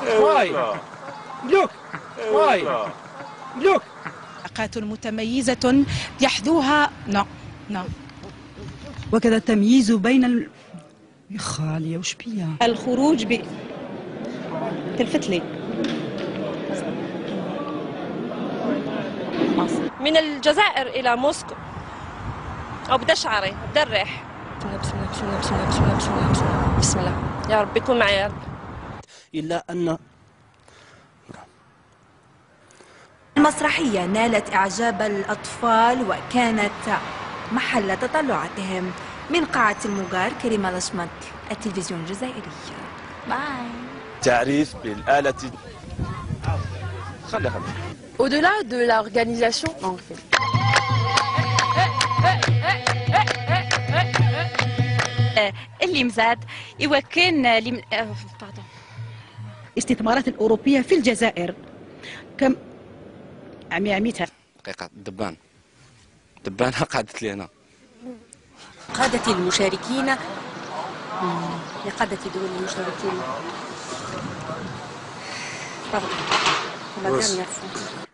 واي ملوك واي ملوك. علاقات متميزة يحذوها نعم. وكذا التمييز بين يا خالية وش بيا الخروج تلفت لي من الجزائر إلى موسكو أو بدشعري بدرح. بسم الله يا رب يكون معي يا رب. إلا أن المسرحية نالت إعجاب الأطفال وكانت محل تطلعاتهم. من قاعة المغار كريمة لشمك، التلفزيون الجزائري. باي. تعريف بالآلة خلي Au-delà de l'organisation, en fait. اللي مزاد يوكن استثمارات الأوروبية في الجزائر كم عميتها دقيقة. دبان قعدت لي هنا. قادة المشاركين لقادة دول المشاركين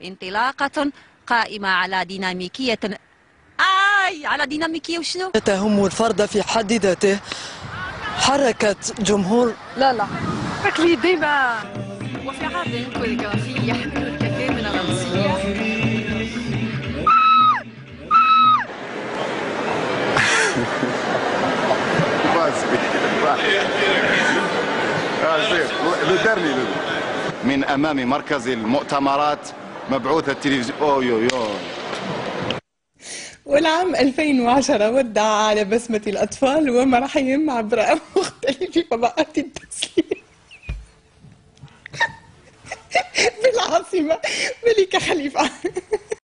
انطلاقة قائمة على ديناميكية على ديناميكية وشنو؟ تهم الفرد في حد ذاته. حركة جمهور لا شكلي ديما وفي عرض كوريغرافي يحمل الكثير من الرمزية. من أمام مركز المؤتمرات مبعوث التلفزيون. والعام 2010 ودع على بسمة الأطفال ومراحيهم عبر مختلف فضاءات التسليم بالعاصمة ملكة خليفة.